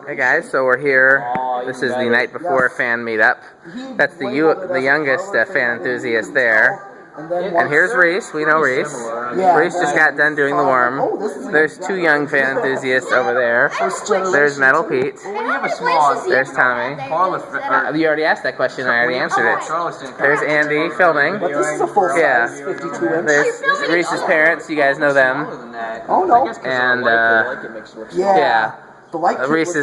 Hey guys, so we're here. This is the night before fan meetup. That's the youngest fan enthusiast there. And here's Reece. We know Reece. Reece just got done doing the worm. There's two young fan enthusiasts over there. There's Metal Pete. There's Tommy. You already asked that question. I already answered it. There's Andy filming. Yeah. There's Reece's parents. You guys know them. Oh no. And yeah. Reece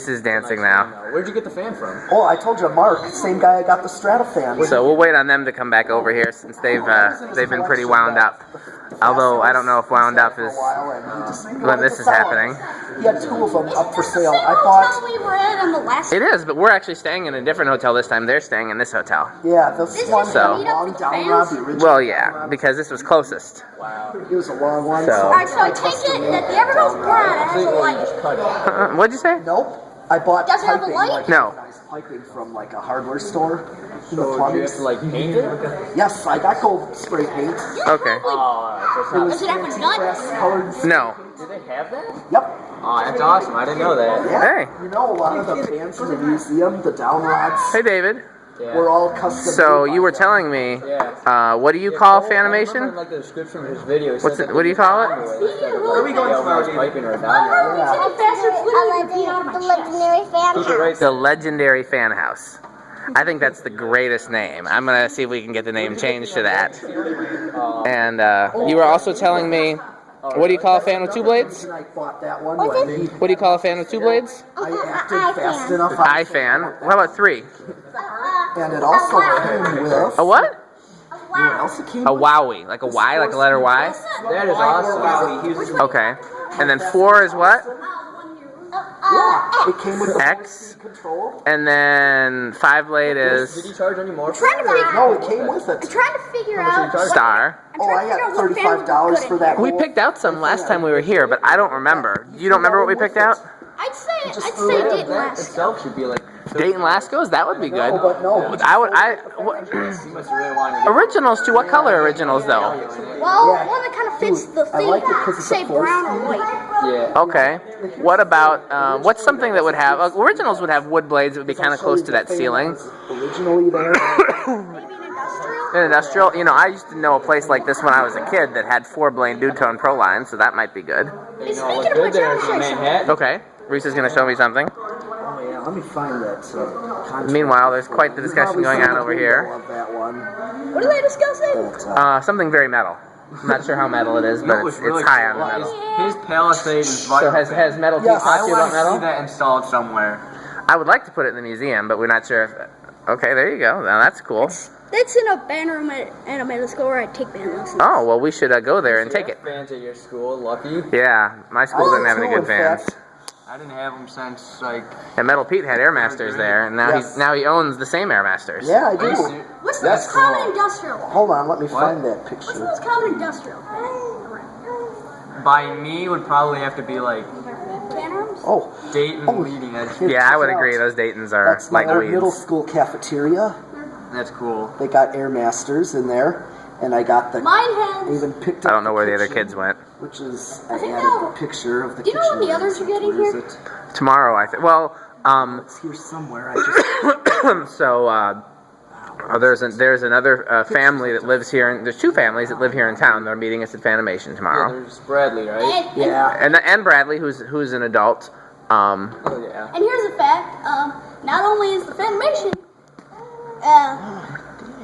is dancing now. Where'd you get the fan from? Oh, I told you, Mark. Same guy I got the Strata fan. So we'll wait on them to come back over here since they've been pretty wound up. Although I don't know if wound up is when this is happening. He had two of them up for sale. I thought we were at on the last. It is, but we're actually staying in a different hotel this time. They're staying in this hotel. Yeah, this one so long down Robbie. Well, yeah, because this was closest. Wow. It was a long one. So. Alright, so I take it that the Evergo's brand has a light. What'd you say? Nope. I bought Does it have a piping, light? like No. nice piping from like a hardware store. So do you have to like paint it? Yes, I got gold spray paint. Okay. Does it have a nut? No. Do they have that? Yep. Oh, that's awesome. I didn't know that. Yeah. Hey. You know, a lot of the fans in the museum, the down rods, Hey, David. were all custom. So you were telling me, what do you call Fanimation? Like the description of his video. What do you call it? Where are we going tomorrow? Piping or down? The legendary fan house. The Legendary Fan House. I think that's the greatest name. I'm going to see if we can get the name changed to that. And you were also telling me, what do you call a fan with two blades? I bought that one. What do you call a fan with two blades? I acted fast enough. I fan. How about three? And it also came with. A what? You know what else it came A with? wowie. Like a Y, like a letter Y? That is awesome. Okay. And then 4 is what? Yeah, it came with the X. control. And then 5 blade Did is you charge any more? No, it came with it. I'm trying to figure out. star. Oh, I got $35 for that. We picked out some last time we were here, but I don't remember. You don't remember what we picked out? I'd say Dayton That last. itself should be like. Dayton Lascos? That would be good. No, but no. What, You must really want to. originals too. What color originals though? Well, one that kind of fits the I like it 'cause theme, it's say a full brown or white. Yeah. Okay. What about what's something that would have originals would have wood blades that would be kind of close to that ceiling? Originally there. Maybe an industrial. An industrial. You know, I used to know a place like this when I was a kid that had 4-blade Dude-Tone Pro line, so that might be good. You know what's good there is in Manhattan. Okay. Reece is going to show me something. Oh yeah, let me find that. Meanwhile, there's quite the discussion going on over here. Of that one. What are they discussing? But, Something very metal. I'm not sure how metal it is, but it's high on the metal. His Palisade is So has Metal Pete Yes. talked to you about I want to see metal? that installed somewhere. I would like to put it in the museum, but we're not sure if... Okay, there you go. Now that's cool. That's in a band room at a middle school where I take band lessons. Oh, well, we should go there and take it. Fans at your school, lucky. Yeah, my school didn't have any good fans. I didn't have them since like. And Metal Pete had Airmasters there, and now he owns the same Airmasters. Yeah, I do. What's the most common industrial? Hold on, let me find that picture. What's the most common industrial? By me would probably have to be like Band rooms? Oh, Dayton leading edge. here, Yeah, I would check it agree. out. Those Daytons are That's my like old middle weeds. school cafeteria. That's cool. They got Airmasters in there, and I got the. Mine has. Even picked I up. don't know where the other kitchen, kids went. Which is I think added they'll- the picture of the Do you know kitchen. when the others are getting Where is here? it? Tomorrow, I think. Well, It's here somewhere. I just. so there's another family that lives here. And there's 2 families that live here in town. They're meeting us at Fanimation Yeah, tomorrow. there's Bradley, right? Yeah. And Bradley, who's an adult. Oh yeah. And here's a fact, not only is the Fanimation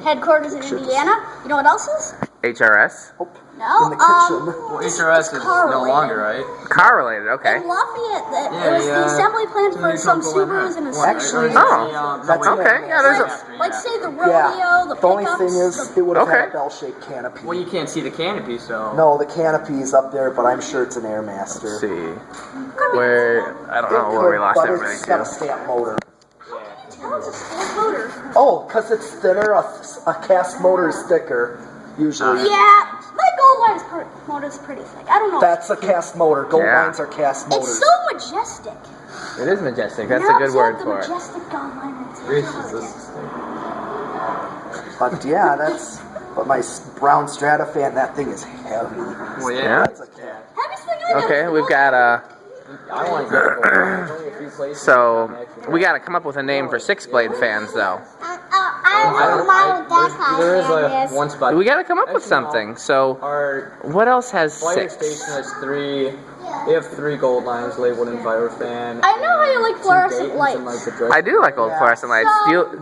headquarters in Indiana, you know what else is? HRS. No, In the kitchen. Well, HRS is car no related. longer, right? Car related. Okay. In Lafayette, it Yeah, was the yeah. assembly plant for New some Circle Subarus and a Actually, Oh, that's okay. Yeah, there's a. like say the rodeo, Yeah. the The only pickups, thing is, it would have Okay. had a bell-shaped canopy. Well, you can't see the canopy, so. No, the canopy's up there, but I'm sure it's an Airmaster. Let's see. Where I don't know where we lost but everything it's got a to. stamp motor. How is a sport motor? Oh, because it's thinner. A cast motor is thicker, usually. Yeah, my gold line motor is pretty thick. I don't know. That's a cast motor. Gold Yeah. lines are cast motors. It's so majestic. It is majestic. That's Now a good word the for it. majestic gold line. But yeah, that's. But my brown Strata fan, that thing is heavy. Well, Yeah. That's a cat. Heaviest thing I know. Okay, we've got I want to go. There's only a few places. So we got to come up with a name for 6-blade fans, though. There is like one spot. We got to come up with something. So Our what else has fire 6? station has 3. They have 3 gold lines labeled Envirofan. I know how you like fluorescent lights. I do like old fluorescent lights.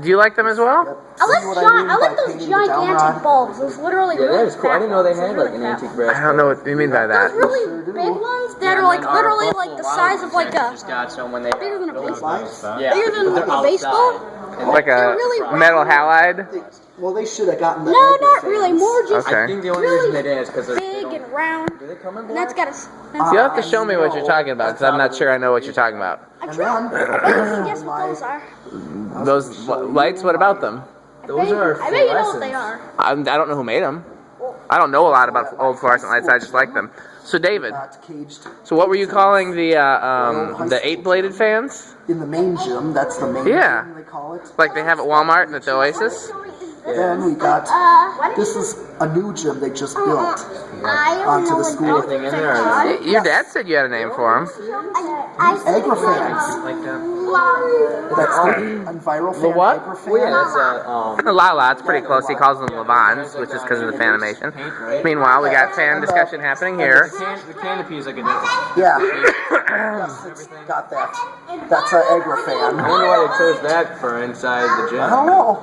Do you like them as well? I like those gigantic bulbs. Those literally Yeah, that really is cool. I didn't know they had like an antique brass. I don't know what you mean by that. Those really big ones that are like literally like the size of like a Just got some when they bigger than a baseball. yeah, Bigger than but they're a baseball. outside. Like a metal halide? Well, they should have gotten the No, not really. More just Okay. I think the only reason they did is because they're big and round. Do they come in And that's got a. You'll have to show me what you're talking about, because I'm not sure I know what you're talking about. I tried. Guess what those are? Those lights, what about them? Those are I bet you know what they are. I don't know who made them. I don't know a lot about old fluorescent lights, I just like them. So David, not caged. so what were you calling the 8-bladed fans? In the main gym, that's the main Yeah. gym they call it. Like they have at Walmart at the Oasis? Then we got, this is a new gym they just built onto the school. anything in there. Or Your dad said you had a name for them. Agrifans. like that. That's the Envirofan. The what? Agrifan. Yeah, that's Lala, it's pretty close. He calls them Levans, which is because of the Fanimation. Meanwhile, we got fan discussion happening here. the canopy is like a different. Yeah. Yes, it's got that. That's an I Agrifan. wonder why they chose that for inside the I gym. don't know.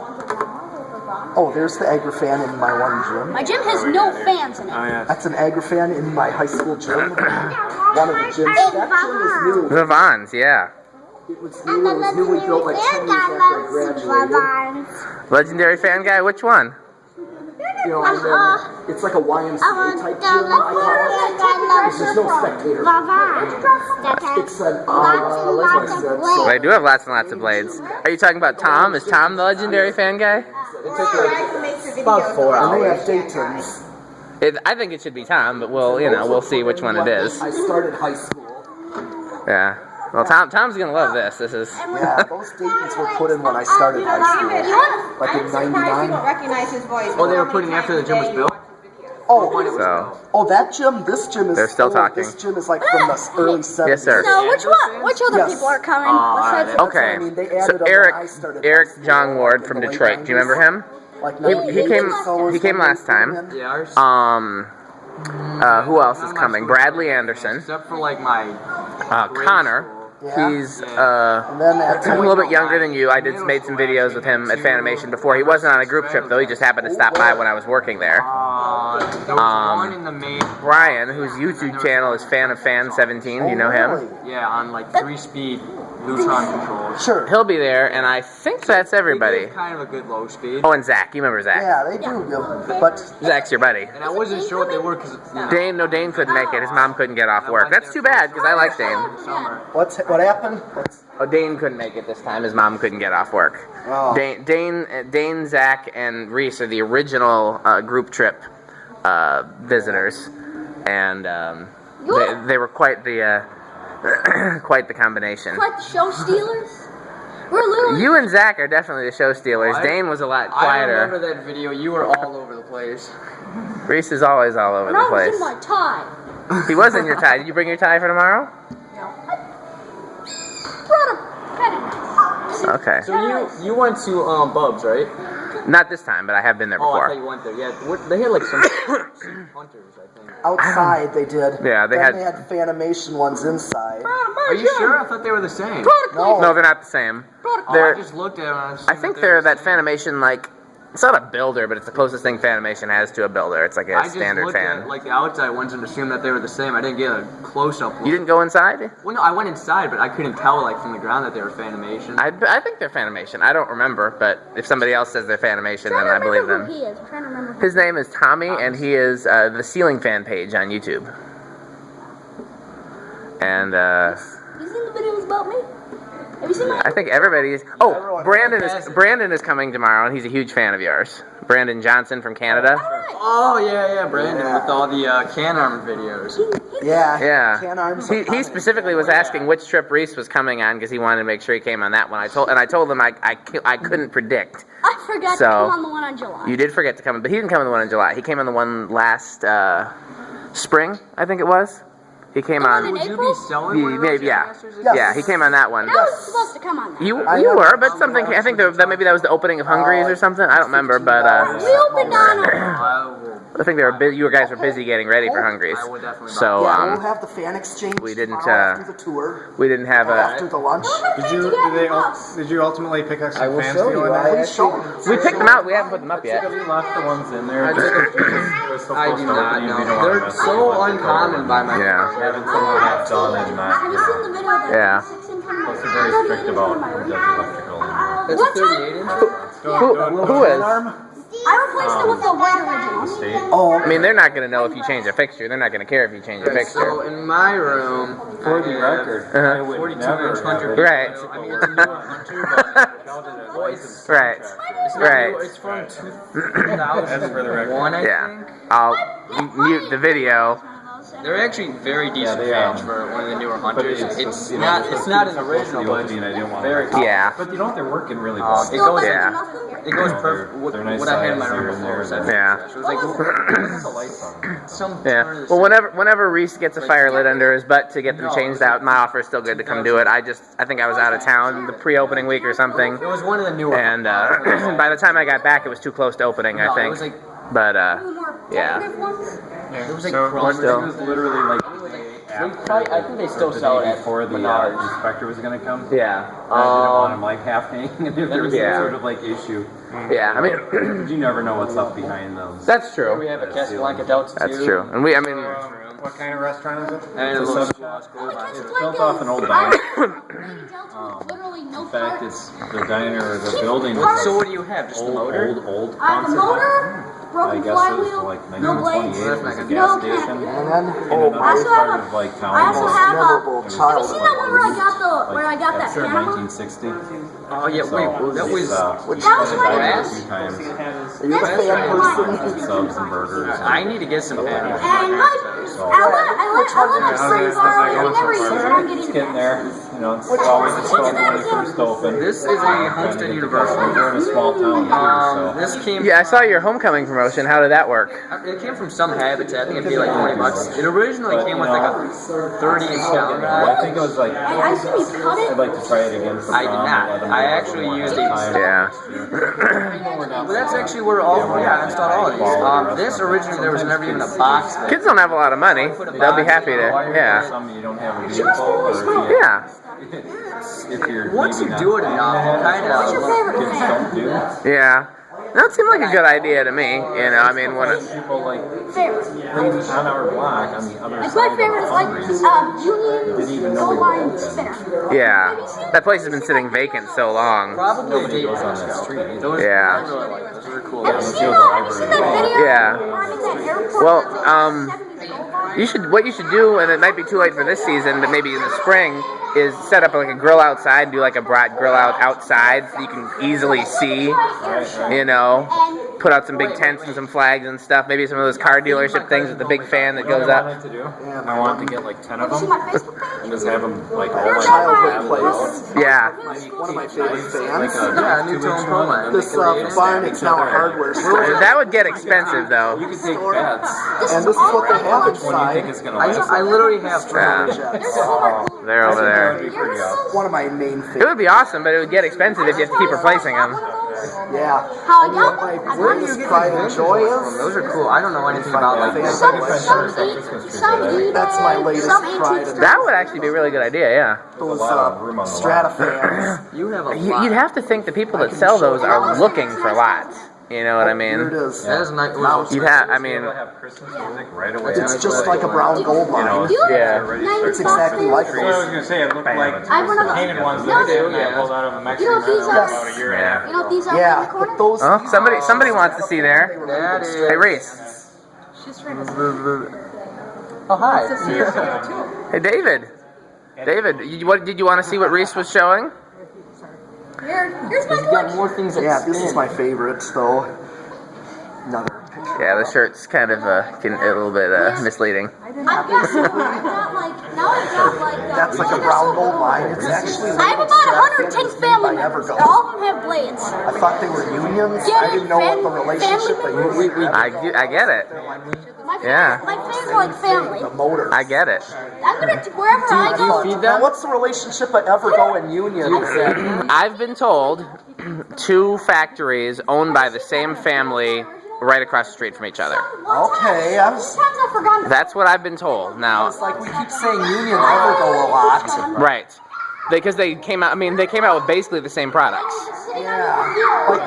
Oh, there's the Agrifan in my one gym. My gym has no fans in it. Oh yeah. That's an Agrifan in my high school gym. One of the gyms. That gym is new. Levans, yeah. It was new. It was newly built like 10 years after I graduated. Legendary fan guy, which one? You know, and then it's like a YMCA type gym. I call it. There's no spectators. It's an Well, I do have lots and lots of blades. Are you talking about Tom? Is Tom the legendary fan guy? It took like about 4 And they have hours. Dayton's. I think it should be Tom, but we'll see which one it is. I started high school. Yeah. Well, Tom's gonna love this. This is. Yeah, those Dayton's were put in when I started high school. Like in '99. Recognize his voice. Oh, they were putting after the gym was built. Oh, that gym, this gym is They're still talking. This gym is like from the early 70s. Yes, sir. So which one? Which other Yes. people are coming? Besides Okay. I mean, they So added them when Eric I started Eric high school, John Ward like from in the late Detroit. Do you remember 90s. him? Like He came last time. Yeah, ours. Who else is coming? Bradley Anderson. Except for like my Connor. Yeah. He's And then a little bit younger than you. I made some videos with him at Fanimation before. He wasn't on a group trip though. He just happened to stop by when I was working there. there was one in the main. Brian, whose YouTube channel is Fan of Fan 17. Do you know him? Yeah, on like 3-speed neutron controls. Sure. He'll be there, and I think that's everybody. They gave kind of a good low speed. Oh, and Zach. You remember Zach? Yeah, they do. But Zach's your buddy. And I wasn't sure what they were because Dane couldn't make it. His mom couldn't get off work. That's too bad because I like Dane. summer. what happened? Oh, Dane couldn't make it this time. His mom couldn't get off work. Oh. Dane, Zach, and Reece are the original group trip visitors, and they were quite the quite the combination. Like the show stealers? We're literally. You and Zach are definitely the show stealers. Dane was a lot I quieter. remember that video. You were all over the place. Reece is always all over And the I was place. in my tie. He was in your tie. Did you bring your tie for tomorrow? Brought a petting. Okay. So you went to Bub's, right? Not this time, but I have been there Oh, I before. thought you went there. Yeah, they had like some hunters, I think. Outside they did. Yeah, they then had- they had Fanimation ones inside. Are you sure? I thought they were the same. No. No, they're not the same. Oh, I They're. just looked at them. And I think they're that Fanimation, like, it's not a builder, but it's the closest thing Fanimation has to a builder. It's like a I just standard looked fan. at like the outside ones and assumed that they were the same. I didn't get a close-up look. You didn't go inside? Well, no, I went inside, but I couldn't tell like from the ground that they were Fanimation. I think they're Fanimation. I don't remember, but if somebody else says they're Fanimation, then I believe them. Who he is. I'm trying to remember. His name is Tommy, and he is the Ceiling Fan page on YouTube. And Have you seen the videos about me? Have you seen my? I think everybody's. Oh, Brandon is coming tomorrow, and he's a huge fan of yours. Brandon Johnson from Canada. Oh yeah, Brandon with all the can armor videos. Yeah. Yeah. Can arms. He specifically was asking which trip Reece was coming on because he wanted to make sure he came on that one. I told him I couldn't predict. I forgot to come on the one on July. You did forget to come, but he didn't come on the one in July. He came on the one last spring, I think it was. He came The one on. in Would you April? be selling one of those Yeah. Masters? Yeah, he came on that one. I was supposed to come on that. You were, but something. I think that maybe that was the opening of Hungry's or something. I don't remember, but We opened on I think they were busy. You guys were busy getting ready for Hungry's. I would definitely So Yeah, we'll have the fan exchange we didn't, tomorrow after the tour, we didn't have after a. the lunch. Did you ultimately pick up I some will fans show to go you. in I there? Show them. We picked them out. We haven't put them up yet. We left the ones in there. I do not know. They're so uncommon by my Yeah. Having someone have done and not, Have you seen the video of the Yeah. 6 and 10? Plus, they're very strict about who does electrical. That's a 38 inch. Who is? I replaced it with the white original. State. Oh, I mean, they're not going to know if you change a fixture. They're not going to care if you change a So fixture. in my room, For the record, I would 42 never inch have hunter. it. Right. I mean, it's a newer hunter, but well, it's Right. not Right. new, it's from 2001, I Yeah. think. I'll mute the video. They're actually very decent they fans are. for one of the newer But hunters. it's It's you know, not an supposed original, to be but opening, I didn't want very to. Yeah. But you know they're working really well. it goes Yeah. it goes perfect. They're nice What I had in my size, room they're before was that. Yeah. It was like the lights on. some Yeah. turn of the Well, whenever Reece gets a fire lit under his butt to get them changed out, my offer is still good to come do it. I think I was out of town the pre-opening week or something, It was one of the newer. and by the time I got back, it was too close to opening. I No, it think. was like But More yeah. decorative ones. it was like So chrome. still. it was literally like I think they still sell it at before the Menards. inspector was going to come. Yeah. I didn't want him like half hanging if there was Yeah. some sort of like issue. Yeah. I mean, You never know what's up behind those. that's We true. have a Casablanca Delta That's too. true. And I mean, What kind of restaurant is it? And a It's a little sub- squash. It's built off an old diner. Literally no In fact, parts. it's the diner or the building. So what do you have? Just the motor? Old I have a concept. motor, I broken guess it was flywheel, like no blades, 1928 was a no gas canopy. station. and then In another I also part have of like town. I also have memorable a. Have you seen that one where I childhood. got where I got that Sure, Panama? 1960. Oh yeah, So, wait, that was. Which That was I've my- been a few times. Are you a fan person? Subs and burgers. I need to get some Panama. And like, I let my friend borrow it. I never used it. I'm It's getting getting it. there. You know, it's always a struggle when it first opened. This is a Homestead University. We're in a small town too, so. This came. yeah, I saw your homecoming promotion. How did that work? It came from some habitat. I think it'd be like $20. It originally came with like a 30-inch down I guide. think it was like, And I see you cut I'd it. like to try it again for I did prom, not. let them I know actually more used time. Yeah. Well, that's actually where all. Yeah, I installed all of these. This originally there was never even a box. Kids don't have a lot of money. They'll be happy to. Yeah. Some you don't have a vehicle, or if Yeah. you're Once you maybe do it not- enough, you kind What's your of. favorite kids fan? don't do. Yeah. That seemed like a good idea to me. You know, I mean, when People like Favorite. on our block on the other Like side my favorite is like Didn't even Union know we Gold were Line open. Spinner. yeah, that place has been sitting vacant so long. Probably Nobody goes on that street. Those, Yeah. I really like those. Those are cool. Have you seen that video? Yeah. Where I'm in that airport Well, that's like 70s Gold Line? What you should do, and it might be too late for this season, but maybe in the spring, is set up like a grill outside, do like a brat grill out outside so you can easily see, you know, put out some big tents and some flags and stuff, maybe some of those car dealership things with the big fan that goes I up. wanted to do. I wanted to get like 10 of Have you seen them my Facebook page? and just have them like all They're like Childhood my- place. Yeah. One of my favorite fans. Yeah, new tone promo. This barn, it's now a hardware store. That would get expensive though. You can take bets. And this is what they have Which one do you think inside. is gonna last? I literally have Yeah. There's one more They're over That'd be there. pretty awesome. One of my main It favorites. would be awesome, but it would get expensive if you have to keep replacing them. Yeah. How I And got what them? my I greatest got pride and joy is, Those are cool. I don't know anything about like Yeah. some eBay, That's my latest some pride antique and- That would actually be a really good idea, yeah. those lot of room on the Strata fans. you have a lot. You'd have to think the people that sell those are looking for lots. You know what I Here it mean? is. That is nice. You'd have, I mean, They'll have Christmas music right away. It's just like a brown gold line. yeah. It's exactly like I was this. gonna say it looked like I have one of painted ones No, that I did, and I yeah. pulled out of a You know Mexican what these rental are? about a year and a half. You know what these are in the Yeah, corner? but those. Oh, somebody wants to see there. That is. Hey, Reece. She's trying to Oh hi. Hey, David. David, what did you want to see what Reece was showing? Here's my You got collection. more things that Yeah, this spin. is my favorite though. Another picture Yeah, the shirt's kind of a little bit misleading. I've got some. I've got like now I've got like. That's like a brown gold line. It's actually. I have about 110 family members. All of them have blades. I thought they were unions. Yeah, I didn't know what the relationship was. I get it. My family, Yeah. my family's like family. The motor. I get it. I'm gonna wherever I go. Feed Now, them? what's the relationship of Evergo and Union? I've been told 2 factories owned by the same family right across the street from each other. Okay, I was Sometimes I've forgotten. That's what I've been told. Now, it's like we keep saying Union Evergo a lot. right. Because they came out, they came out with basically the same products. Yeah. Like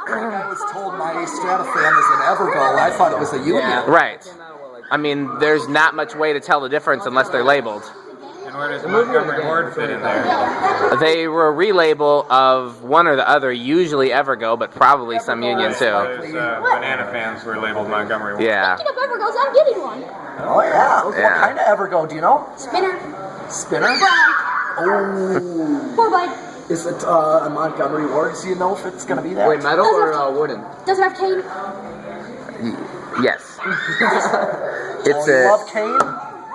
I was told my Stratafan is an Evergo. I thought it was a Union. Right. I mean, there's not much way to tell the difference unless they're labeled. And where does Montgomery Ward fit in there? They were a relabel of one or the other, usually Evergo, but probably some Union too. Those banana fans were labeled Montgomery Ward. Yeah. Speaking of Evergoes, I'm getting one. Oh yeah. What Yeah. kind of Evergo? Do you know? Spinner. Spinner. Oh. 4x. Is it a Montgomery Ward? Do you know if it's gonna be that? Wait, metal or wooden? Does it have cane? Yes. Oh, It's you a love cane?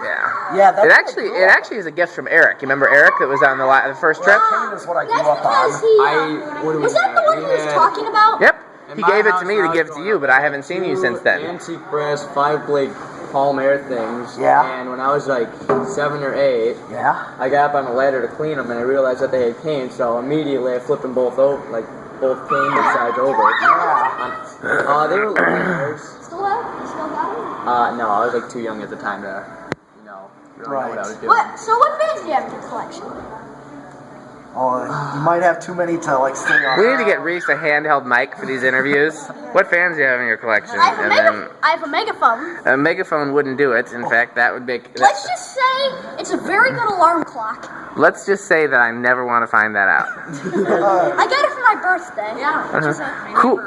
yeah. Yeah, that's It actually is a gift from Eric. You remember Eric that was on the first trip? cane is what I grew That's up because on. he. Is that the one he was talking about? Yep. In He my gave it to house me when to I give was to you, but I haven't seen you since then. Antique brass 5-blade palm air things. Yeah. And when I was like 7 or 8, Yeah. I got up on a ladder to clean them, and I realized that they had cane. So immediately I flipped them both over, like both cane sides over. Yeah. They were like Still have? You still got it? no, I was like too young at the time to, really know what I was doing. What? So what fans do you have in your collection? Oh, you might have too many to like stay on. We need to get Reece a handheld mic for these interviews. What fans do you have in your collection? I have a And I have a megaphone. then a megaphone wouldn't do it. In fact, that would make. Let's just say it's a very good alarm clock. Let's just say that I never want to find that out. I got it for my birthday. Yeah. Who?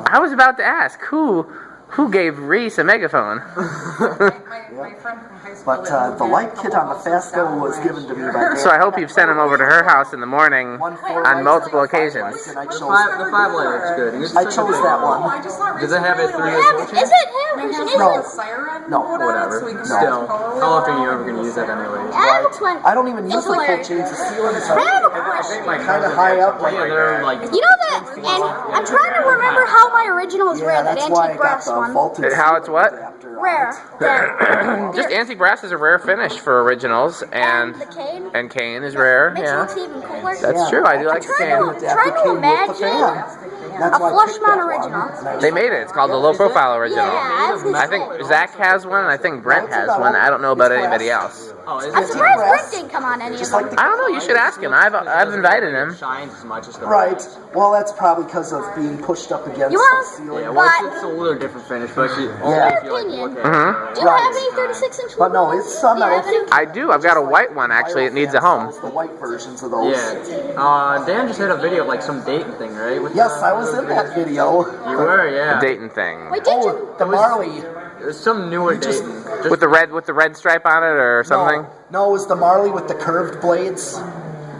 I was about to ask who gave Reece a megaphone. My friend from high school. But the light kit on the Fasco was given to me by So I hope you've sent him over to her house in the morning One on multiple occasions. And I chose, The 5-blade looks good. I chose that one. I just saw Does it have a 3 Is it him? Is it No. him? siren? No, Whatever. Still, how often are you ever going to use that anyways? I have a twin. I don't even use It's the cold hilarious. chains. The ceilings I have a are question. kind of high up. Yeah, they're like. You know that, and I'm trying to remember how my original is Yeah, rare, that that's why I antique got brass the one. voltage. How it's what? adapter on Rare. it. Just antique brass is a rare finish for originals, and the cane. cane is rare. Makes it Yeah, look even cooler. that's Yeah. true. I do like the cane. I'm trying to imagine That's a why I flush picked mount that one. original. They made it. It's called the low profile original. Yeah, I was gonna I think say. Zach has one, and I think Brent has one. I don't know about anybody else. Oh, is I'm it? surprised brass. Brent didn't come on any of Just them. like the I don't know. You should ask him. I've invited him. Shines as much as the Right. Well, that's probably because of being pushed up against You the want- ceiling. Yeah, well, But- it's a little different finish, but only Yeah. if you like Opinion. look at it. Do you have any 36-inch But no, it's some Do you have metal. any? I do. I've got a white one actually. It needs a home. The white versions of those. Yeah. Dan just had a video of like some dating thing, right? With Yes, I was in that video. You were, yeah. The Dayton thing Wait, did Oh, you? the Marley. It was some newer dating. Just with the red stripe on it or something. No, it was the Marley with the curved blades.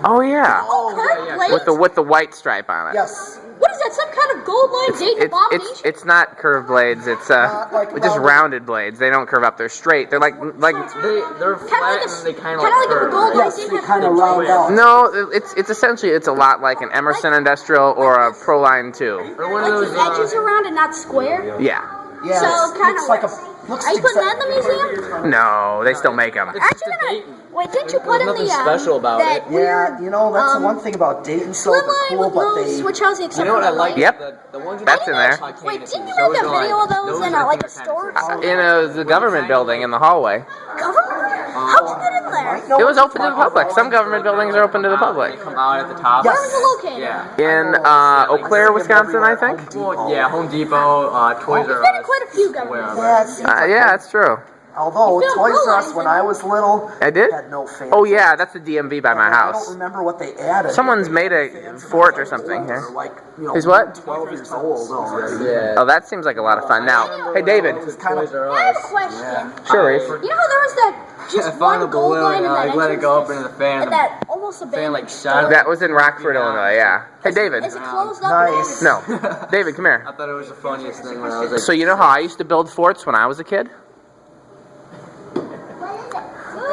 Oh yeah, Curved blades? with the white stripe on it. Yes. What is that? Some kind of gold line Dayton abomination? It's not curved blades. It's like just rounded. rounded blades. They don't curve up. They're straight. They're like they're flat and they kind of like if a curve. gold line Yes, didn't they have kind of blades. round out. no. It's essentially a lot like an Emerson Industrial or a Proline 2. Or one Like of those. the edges around and not square? Yeah. Yeah, So, it's- kinda looks like a. worse. Looks Are you putting that in the exact- museum? No, they still make them. It's Aren't just you a gonna... Dayton. Wait, didn't you put in There's the... nothing special about that it. Yeah, weird, you know, that's the one thing about Dayton, so slim they're line cool, with but no they. switch housing except You know what for I the like? light. Yep. The ones That's in there. Wait, didn't you make a video of those in like a store? In the government building in the hallway. Government? How'd you get in there? It was open to the public. Some government buildings are open to the public. They come out at the top. Yes. Where was it located? Yeah. In Eau Claire, Wisconsin, I think. Well, yeah, Home Depot, Toys There's R been Us. quite a few governments. Yes. Yeah, that's true. Although You feel Toys R Us, realized when that- I was little, I did? had no fans. Oh yeah, that's the DMV by my I don't house. remember what they added. Someone's made a fort or something here. They're like, you know, Is what? 12 years old already. Yeah. Oh, that seems like a lot of fun. Now, hey David. It's kind of. Toys R I have a Us. question. Sure, Reece. You know how there was that I found a balloon and I let it go up into the fan. And that almost fan abandoned. like shot. That was in Rockford, Illinois, yeah. Hey, David. Is it closed up? Nice. No. David, come here. I thought it was the funniest thing when I was like. So you know how I used to build forts when I was a kid?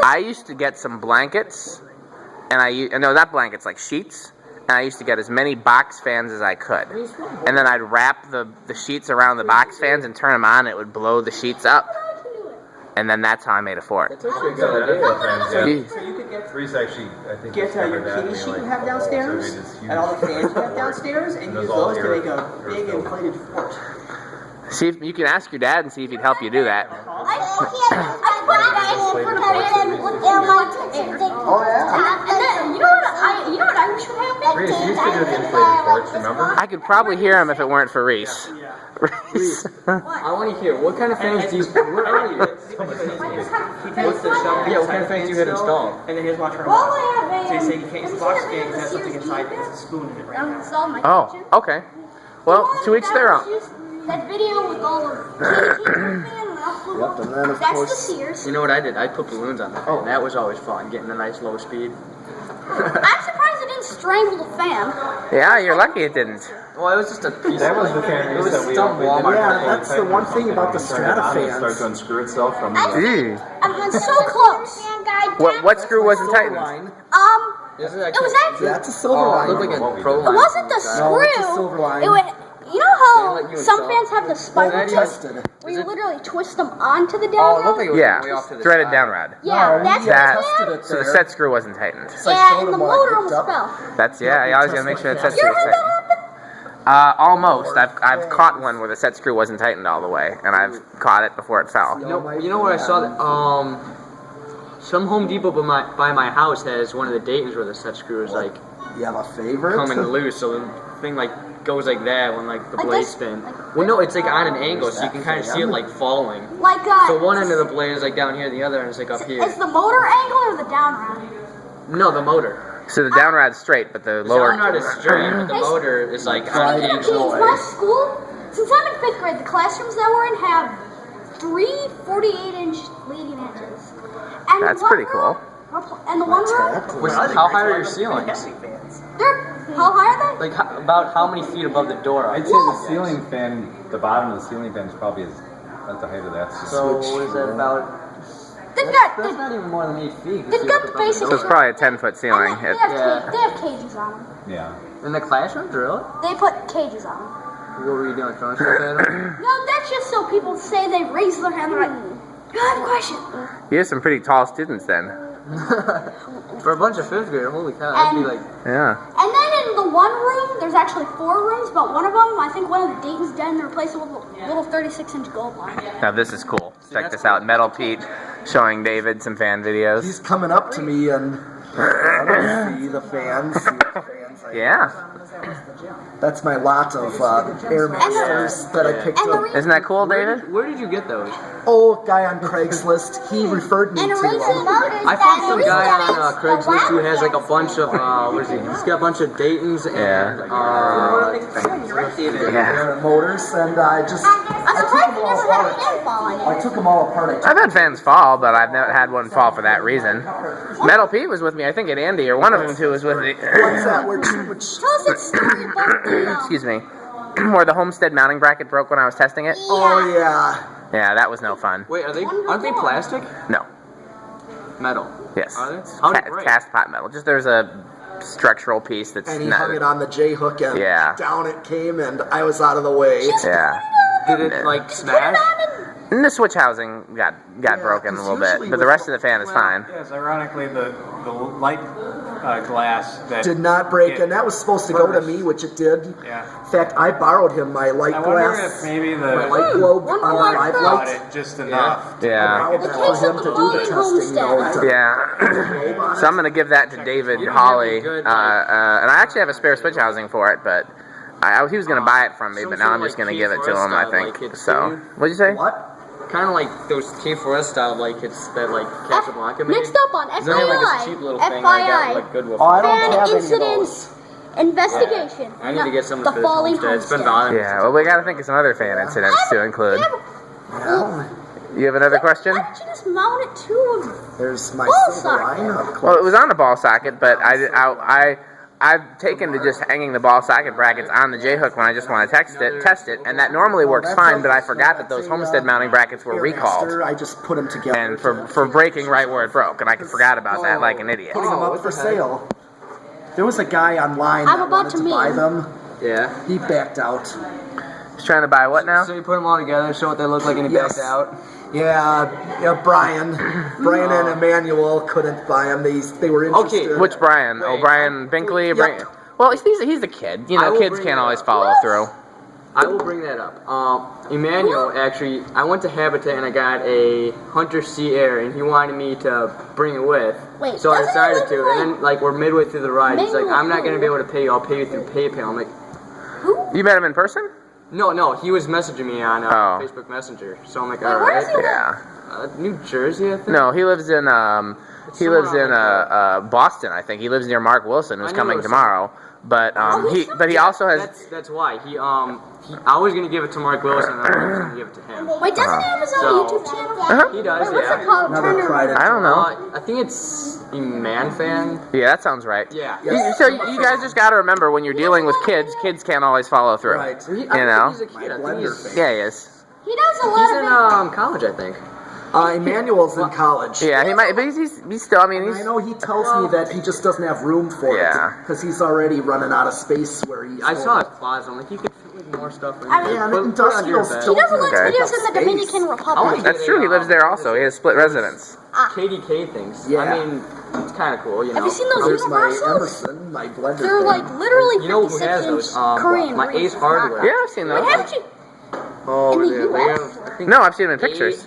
I used to get some blankets, and no, not blankets, like sheets, and I used to get as many box fans as I could. And then I'd wrap the sheets around the box fans and turn them on, and it would blow the sheets up. And then that's how I made a fort. That's actually a good idea. So you could get Reece actually, I think, Get your kitty sheet you have downstairs, and all the fans you have downstairs, and use those to make a big inflated fort. See if you can ask your dad and see if he'd help you do that. Oh yeah. And then, you know what I wish would happen? Reece, you used to do the inflated forts, remember? I could probably hear him if it weren't for Reece. Reece. I want to hear, what kind of fans do you, where are you? What's the shop? Yeah, what kind of fans do you had installed? And then here's watch her Well, mouth. I have So you say you can't use the box fan because it has something inside it. It's a spoon in it right now. installed my Oh, kitchen. okay. Well, to each their own. That video with all of Yep, and then of that's course. the Sears. You know what I did? I put balloons on that. Oh. That was always fun, getting a nice low speed. I'm surprised it didn't strangle the fan. Yeah, you're lucky it didn't. Well, it was just a piece That of was the fan it was that we some Walmart. Yeah, that's the one thing about the Strata It fans. starts to unscrew itself from the... I'm so close. What screw wasn't Silver tightened? line. Is it It was actually. That's a silver Oh, it line. looked like a pro It line. wasn't the No, it's a screw. silver line. It would. You know how They let you some install. fans have the spiral I tip tested. where you literally twist them onto the Oh, down it looked like it was Yeah, way off to the threaded side. down rod. Yeah, No, that's we what That- it tested had. it So the there. set screw wasn't tightened. It's like Yeah, soda and the mud motor hooked almost up. fell. That's you always gotta make sure the set You ever screw is had that tight. happen? Almost. I've caught one where the set screw wasn't tightened all the way, and I've caught it before it fell. You know what I saw? Some Home Depot by my house has one of the Daytons where the set screw is like You have a favorite? coming loose, so the thing like goes like that when like the Like blades this? spin. Like- Well, no, it's like on an angle, so you can kind of see it like falling. Like So one end of the blade is like down here, the other end is like up here. is the motor angle or the down rod? No, the motor. So the down rod's straight, but the The lower. down rod is straight, but the motor is like on Speaking an of angle. kids, my school, since I'm in 5th grade, the classrooms that we're in have 3 48-inch leading edges. And That's one pretty room- And the one room, Which, how high are your ceilings? how high are they? Like about how many feet above the door? I'd say the ceiling fan, the bottom of the ceiling fan is probably at the height of that. So what is that about? They've got, That's not even more than 8 feet. they've got the basic. So it's probably a 10-foot ceiling. They have, Yeah. they have cages on them. Yeah. In the classrooms, really? They put cages on them. What were you doing? Throwing stuff at them? No, that's just so people say they raise their hand. They're like, I have a question. You have some pretty tall students then. For a bunch of 5th graders, holy cow, that'd be like. Yeah. And then in the one room, there's actually 4 rooms, but one of them, I think one of the Dayton's dead, and they replaced it with a little 36-inch gold line. Now this is cool. Check this out. Metal Pete showing David some fan videos. He's coming up to me and see the fans. See the fans. Yeah. That's my lot of Air Masters that I picked And the up. reason, Isn't that cool, David? Where did you get those? Oh, guy on Craigslist, he referred me and to the reason them. I found some guy on Craigslist who has like a bunch of, what is he? He's got a bunch of Daytons and, Yeah. Motors, and I just I'm surprised you never had a fan fall on I you. took them all apart. I've had fans fall, but I've never had one fall for that reason. Metal Pete was with me. I think at Andy, or one of them two was with me. What's that? Which Tell us that story about the, Excuse me. Where the Homestead mounting bracket broke when I was testing it. oh yeah. Yeah, that was no fun. Wait, aren't they plastic? No. Metal. Yes. Are they? How did it break? Cast pot metal. Just there's a structural piece that's And he not. hung it on the J hook, and Yeah. down it came, and I was out of the way. Yeah. Did it like smash? And the switch housing got broken a 'cause little bit, usually but the with rest of the fan is fine. Yes, ironically, the light glass that Did not break, and that was supposed to go to me, which it did. Yeah. In fact, I borrowed him my light I wonder glass, if maybe my the light globe One on more the 5 bought lights. it just enough. Yeah. Borrowed that for him to do the testing, though. Yeah. So I'm gonna give that to David Hawley, and I actually have a spare switch housing for it, but he was gonna buy it from me, but now I'm just gonna give it to him. I think. So, what'd you say? What? Kind of like those K4S style, like it's that like Casablanca made. Next up on It's only like this cheap FYI, little thing I got FYI, like Goodwill. Oh, I don't fan have any of incidents investigation. I need to get some the of this falling homestead. It's been homestead. bothering me. Yeah. Well, we gotta think of some other fan incidents to include. Yeah. You have another question? Why don't you just mount it to There's my Ball silver socket. line. Well, it was on a ball socket, but I've taken to just hanging the ball socket brackets on the J-hook when I just want to test it, and that normally works fine, but I forgot that those Homestead mounting brackets were recalled. I just put them together. And for breaking right where it broke, and I forgot about that like an idiot. Putting them up for sale. There was a guy online I'm that about wanted to to buy meet. them. Yeah. He backed out. He's trying to buy what now? So you put them all together, show what they look like, and he backed out. Yeah, Brian and Emmanuel couldn't buy them. They were interested. Okay, which Brian? Oh, Brian Binkley? Yep. Well, he's a kid. You know, kids can't always follow through. I will bring that up. Emmanuel, actually, I went to Habitat and I got a Hunter Sea Air, and he wanted me to bring it with. Wait, so I doesn't decided it to, look and then, like, we're midway through the ride. He's like, I'm not going to be able to pay you. I'll pay you through PayPal. I'm like, You met him in person? no, he was messaging me on Facebook Messenger. So I'm like, all right. Yeah. New Jersey, I think? No, he lives in Boston, I think. He lives near Mark Wilson, who's coming tomorrow. But he also has. That's why I was gonna give it to Mark Wilson, and I was gonna give it to him. Wait, doesn't he have his own YouTube channel? He does, Wait, what's it called? Another pride. I don't know. I think it's Fan. Yeah, that sounds right. Yeah. So you guys just got to remember when you're dealing with kids can't always follow through. Right. You know? He's a kid. I think he's Yeah, he is. He does a lot He's of in college, I think. Emmanuel's in college. Yeah, he might, but he's still. I mean, I know he tells me that he just doesn't have room for it because he's already running out of space where he's. I saw his closet. I'm like, you could fit like more stuff in I there. mean, Yeah, Put it industrial under your bed. still. He does a lot of Okay. videos in the Dominican Republic. That's true. He lives there also. He has split residence. KDK things. Yeah. I mean, it's kind of cool, you know. Have you seen those There's my universals? Emerson, my blender. They're thing. like literally You know who 56 has inch those? Korean. My Ace Hardware. Yeah, I've seen Wait, those. haven't you? Oh, In the they US? have, I think, No, I've seen him in pictures.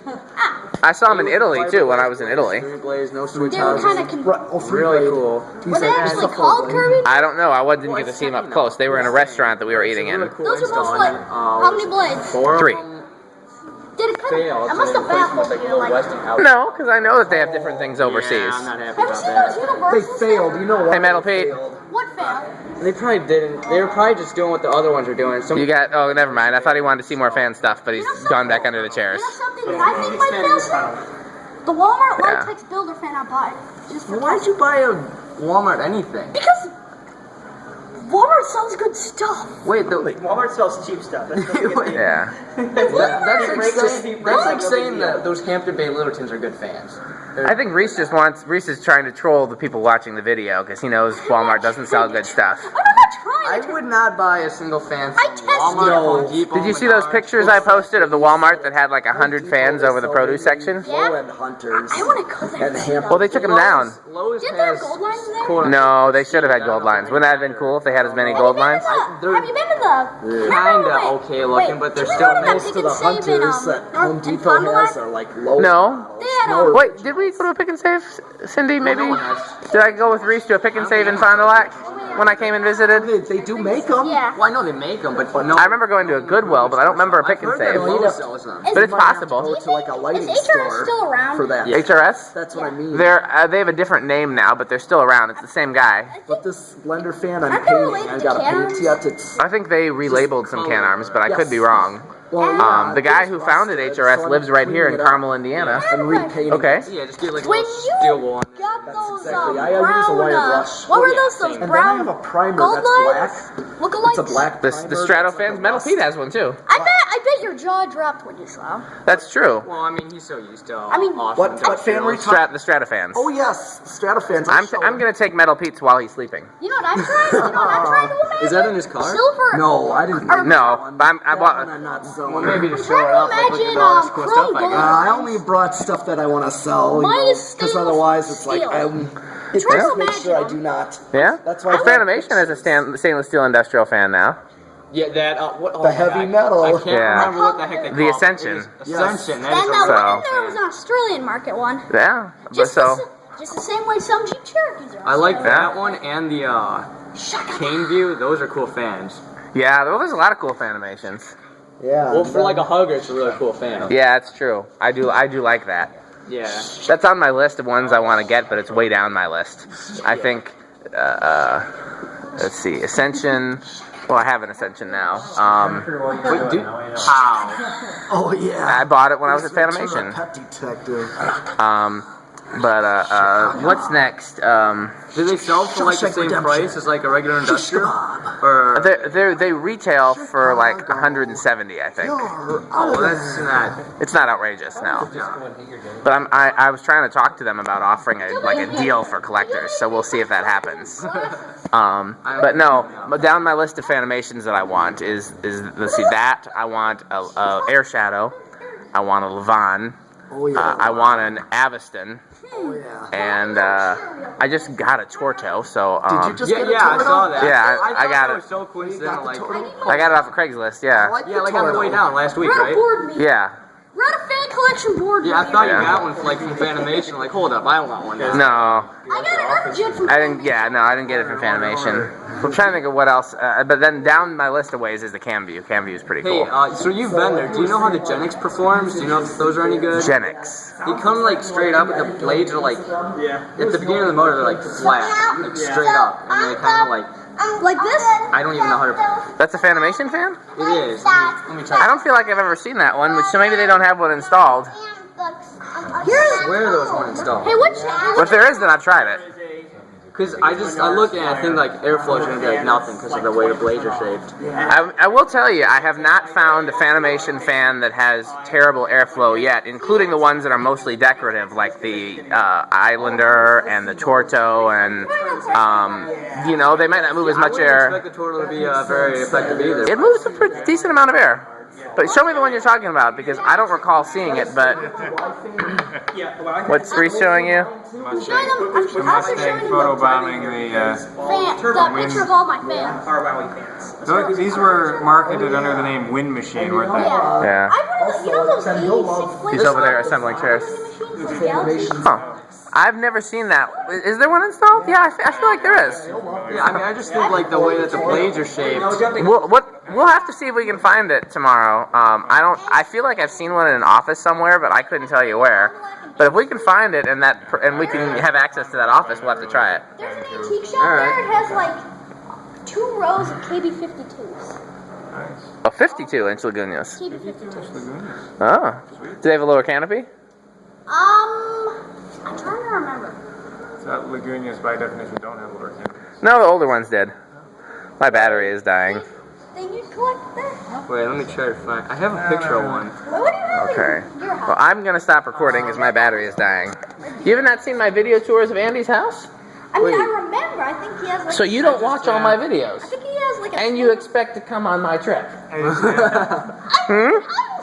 I saw him in Italy too when I was in Italy. Three blaze, no switch They were kind houses. of. Right, oh, free Really blade. cool. He's Were they like, actually "It's a called full Kirby? I don't know. I didn't get to see him up close. They were in a restaurant that we were eating in. Really cool Those are install. most like. How many blades? 4 of 3. them Did it kind failed. of? I must have baffled you. Like, have No, because I know that they have different things overseas. Yeah, I'm not happy you about seen that. those They universals? failed. You know what? Hey, Metal Pete. What failed? They probably didn't. They were probably just doing what the other ones were doing. You got. Oh, never mind. I thought he wanted to see more fan stuff, but he's gone back under the chairs. You know something that I think might fail soon? The Walmart Yeah. Latex Builder fan I bought. Just for Why'd you buy a Walmart anything? Because Walmart sells good stuff. Wait, Walmart sells cheap stuff. That's what we get. Yeah. that's like saying that those Hampton Bay Littletons are good fans. I think Reece is trying to troll the people watching the video because he knows Walmart doesn't sell good stuff. I'm not trying I to. would not buy a single fan I from tested Walmart, it. Home Depot, Did you see those Menards. pictures I posted of the Walmart that had like 100 fans over the produce section? Lowland Hunters. I want to go there. And Hampton. Well, they took them down. Lowe's Did there has gold lines there? quote- No, they should have had gold lines. Wouldn't that have been cool if they had as many gold lines? Have you been to the? Kinda okay looking, but they're still Most of the hunters that Home Depot has are like low. No. They had a. Wait, did we go to a pick and save, Cindy? Maybe? No one has. Did I go with Reece to a pick and save in Fond du Lac when I came and visited? They do make them. Yeah. Well, I know they make them, but no. I remember going to a Goodwill, but I don't remember a pick and I've heard save. that Lowe's sells them. But it's possible. Go to like a lighting Is HRS store still around? for that. Yeah. HRS? That's what I mean. They have a different name now, but they're still around. It's the same guy. But this blender fan I'm Aren't they painting, related I to gotta Canarms? paint yet. It's I think they relabeled some can arms, but I could be wrong. The guy who founded HRS lives right here in Carmel, Indiana. and repainting. Okay. Yeah, just get like a When little you steel wool on there. got those exactly. I brown, use a wire brush. what were Yeah, those? same. Those And brown then I have a primer gold that's lines? black. Lookalikes? It's a black The primer. Stratofans, Metal Pete has one too. I bet your jaw dropped when you saw him. That's true. Well, I mean, he's so used to I mean, awesome What fan were you talking? The Stratofans. Oh yes, Stratofans. I'm gonna take Metal Pete's while he's sleeping. You know what I'm trying? You know what I'm trying to imagine? Is that in his car? Silver. No, I didn't. No, but I That bought. one I'm not selling. Well, maybe to I'm show it trying off. to Like, look imagine at all this cool chrome stuff I gold. got. I only brought stuff that I want to sell. Mine is Because stainless otherwise it's like steel. it Try to just makes sure I imagine. do not. Yeah. That's why Well, Fanimation has a stainless steel industrial fan now. Yeah, that. What, The heavy metal. I can't Yeah. remember what the heck they call The it. Ascension. It is Ascension. That And is the a one So- in there was an Australian market one. Yeah. But Just, so. just the same way some Jeep Cherokees are. I like Australian. that one and the Cane View. Those are cool fans. Yeah, there's a lot of cool Fanimations. Yeah. Well, for like a hugger, it's a really cool fan. Yeah, it's true. I do like that. Yeah. That's on my list of ones I want to get, but it's way down my list. I think, let's see, Ascension, Well, I have an Ascension now. Wait, dude, how? Oh yeah. I bought it when I was at Fanimation. Pet detective. But what's next? Do they sell for like the same price as like a regular industrial? Or They retail for like 170, I think. oh, well, that's not. It's not outrageous now. But I was trying to talk to them about offering a deal for collectors, so we'll see if that happens. But no, down my list of Fanimations that I want is let's see, that I want a Air Shadow, I want a Levon, I want an Aviston. Oh yeah. And I just got a Torto, so Did you just get a Yeah, I Torto? saw that. Yeah, I I thought got that it. was so coincidental. Like, I got it off of Craigslist. Yeah. yeah, like on the way down last week, We're at a right? board meeting. Yeah. We're at a fan collection board Yeah, I meeting. thought you Yeah. got one like from Fanimation. Like, hold up, I want one. No, I got an Urgent from I didn't. Yeah, no, I didn't get it from Fanimation. I'm trying to think of what else. But then down my list of ways is the Camview. Camview is pretty Hey, cool. so you've been there. Do you know how the Genix performs? Do you know if those are any good? Genix. He comes like straight up, and the blades are like, at the beginning of the motor, they're like flat, like straight up, and they kind of like this? I don't even know how to. That's a Fanimation fan? It is. Let me try. I don't feel like I've ever seen that one, so maybe they don't have one installed. Where are those one installed? Hey, which? But if there is, then I've tried it. Because I look and I think like airflow is gonna be like nothing because of the way the blades are shaped. I will tell you, I have not found a Fanimation fan that has terrible airflow yet, including the ones that are mostly decorative, like the Islander and the Torto, and you know, they might not move as much I air. wouldn't expect the Turtle to be very effective either. It moves a pretty decent amount of air. But show me the one you're talking about, because I don't recall seeing it, but what's Reece showing you? Mustang photobombing The picture of all my fans. Our Wowie fans. the. These were marketed under the name Wind Machine, weren't they? Yeah. You know those 86 He's over there assembling chairs. Galaxy? Huh. I've never seen that. Is there one installed? Yeah, I feel like there is. Yeah, I mean I just think like the way that the blades are shaped. We'll have to see if we can find it tomorrow. I feel like I've seen one in an office somewhere, but I couldn't tell you where. But if we can find it and we can have access to that office, we'll have to try it. There's an antique shop there. It has like 2 rows of KB52s. Oh, 52-inch Lagunias. KB52s. Oh. Do they have a lower canopy? I'm trying to remember. So Lagunias by definition don't have lower canopies. No, the older ones did. My battery is dying. Then you collect that. Wait, let me try to find. I have a picture of one. What do you have Okay. in your house? Well, I'm going to stop recording because my battery is dying. You have not seen my video tours of Andy's house? I mean, I remember. I think he has like. So you don't watch all my videos? I think he has like a. And you expect to come on my trip? I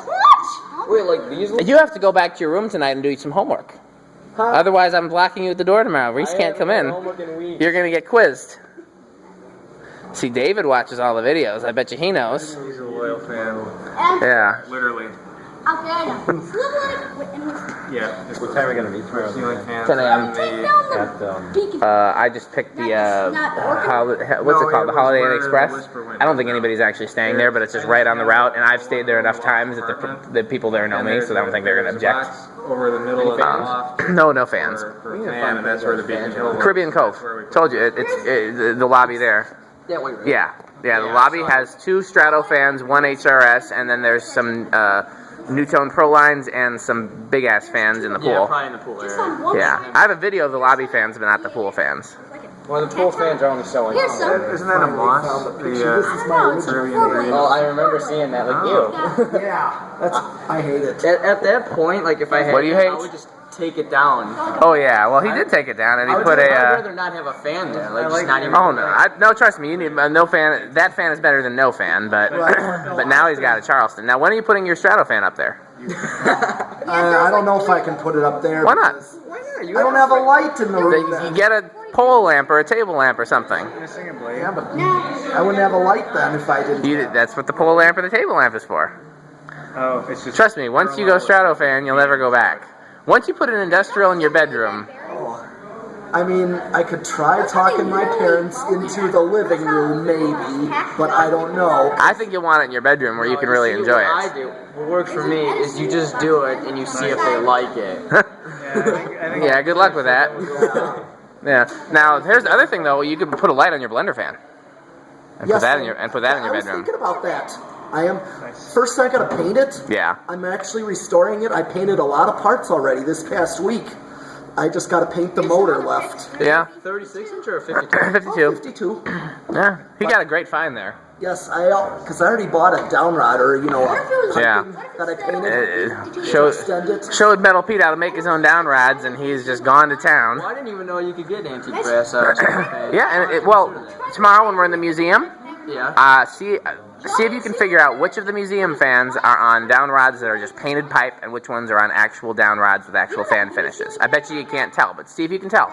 watch. Wait, like these ones? You have to go back to your room tonight and do some homework. Otherwise, I'm blocking you at the door tomorrow. Reece can't come in. You're going to get quizzed. See, David watches all the videos. I bet you he knows. He's a loyal fan. Yeah. Literally. Okay, I know. Yeah. What time are we going to meet tomorrow? Ceiling fans. 10 a.m. Take down the beacon. I just picked the, what's it called? The Holiday Inn Express. I don't think anybody's actually staying there, but it's just right on the route, and I've stayed there enough times that the people there know me, so I don't think they're going to object. Over the middle of the loft. No fans. For a fan, and that's where the Beacon Hill. Caribbean Cove. Told you, it's the lobby there. Yeah, wait. Yeah, the lobby has 2 Strato fans, 1 HRS, and then there's some Newtone Pro lines and some big ass fans in the Yeah, pool. probably in the pool area. Yeah, I have a video of the lobby fans, but not the pool fans. Well, the pool fans are only showing. Here's some. Isn't that a moss? Oh, I remember seeing that. Like, ew. Yeah, I hate it. At that point, like if I had, What do you hate? I would just take it down. Oh yeah, well he did take it down and he put I'd a. rather not have a fan there. Like, just not even. Oh no, no, trust me, you need no fan. That fan is better than no fan, but but now he's got a Charleston. Now when are you putting your Strato fan up there? I don't know if I can put it up there. Why not? because I don't have a light in the room. You get a pole lamp or a table lamp or something. Yeah, but I wouldn't have a light then if I didn't. That's what the pole lamp or the table lamp is for. Oh, it's just. Trust me, once you go Strato fan, you'll never go back. Once you put an industrial in your bedroom, I mean, I could try talking my parents into the living room, maybe, but I don't know. I think you'll want it in your bedroom where you can really enjoy What I it. do, what works for me is you just do it and you see if they like it. Yeah, good luck with that. Yeah. Now, here's the other thing though. You could put a light on your blender fan. And Yes, put that in your I was bedroom. thinking about that. First I gotta paint it. Yeah. I'm actually restoring it. I painted a lot of parts already this past week. I just gotta paint the motor left. Yeah. 36 inch or 52? 52. 52. Yeah. He got a great find there. Yes, because I already bought a down rod, or Yeah. that I painted. Extend it. Showed Metal Pete how to make his own down rods, and he's just gone to town. Well, I didn't even know you could get antique brass. Yeah, and tomorrow when we're in the museum, Yeah. see if you can figure out which of the museum fans are on down rods that are just painted pipe, and which ones are on actual down rods with actual fan finishes. I bet you can't tell, but see if you can tell.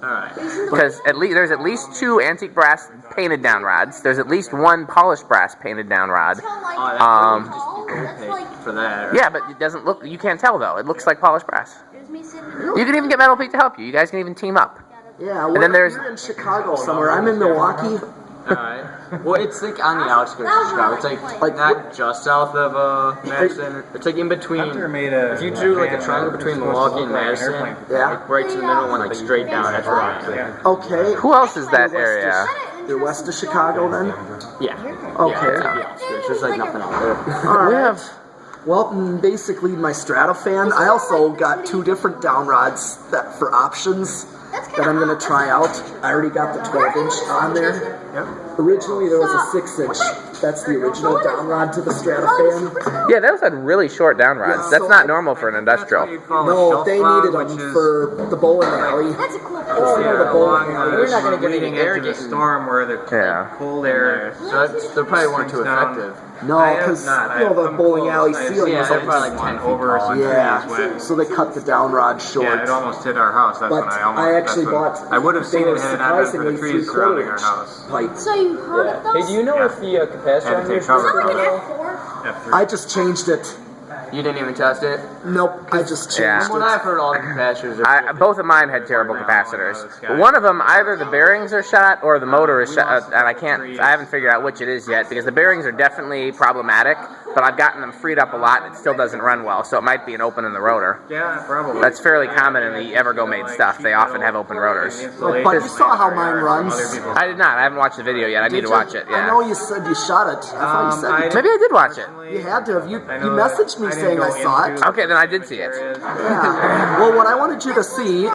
Alright. Because there's at least 2 antique brass painted down rods. There's at least 1 polished brass painted down rod. For that. Yeah, but it doesn't look. You can't tell though. It looks like polished brass. You can even get Metal Pete to help you. You guys can even team up. Yeah, and then there's you're in Chicago somewhere. I'm in Milwaukee. Alright. Well, it's like on the outskirts of Chicago. It's like not just south of Madison. It's like in between. If you drew like a triangle between Milwaukee and Madison, like right to the middle one, like straight down. That's where I am. Okay. Who else is that area? You're west of Chicago then? Yeah. Okay. Yeah, there's like nothing out there. All right. Well, basically my Stratofan. I also got 2 different down rods for options that I'm going to try out. I already got the 12-inch on there. Originally there was a 6-inch. That's the original down rod to the Stratofan. Yeah, those had really short down rods. That's not normal for an industrial. No, they needed them for the bowling alley. That's a cool. We're not going to get any air getting storm where the cold air. So they probably weren't too effective. No, because the bowling alley ceiling was they're probably like 10 feet tall. Yeah, so they cut the down rod short. Yeah, it almost hit our house. That's But when I actually bought. I would have seen they it were had it not been for the surprisingly trees surrounding our 3/4 house. pipe. So you heard of those? Hey, do you know if the capacitor Had on to yours take cover is from Like it. F4? I just changed it. You didn't even test it? Nope, I just changed Yeah. From what it. I've heard, all the capacitors are Both of mine had terrible capacitors. But one of them, either the bearings are shot or the motor is shot, and I haven't figured out which it is yet, because the bearings are definitely problematic, but I've gotten them freed up a lot and it still doesn't run well, so it might be an open in the rotor. Yeah, probably. That's fairly common in the Evergo made stuff. They often have open rotors. But you saw how mine runs. I did not. I haven't watched the video yet. I need to watch it. I know Yeah. you said you shot it. I thought you said Maybe I did watch it. you had to have. You messaged me saying I saw it. Okay, then I did see it. Yeah. Well, what I wanted you to see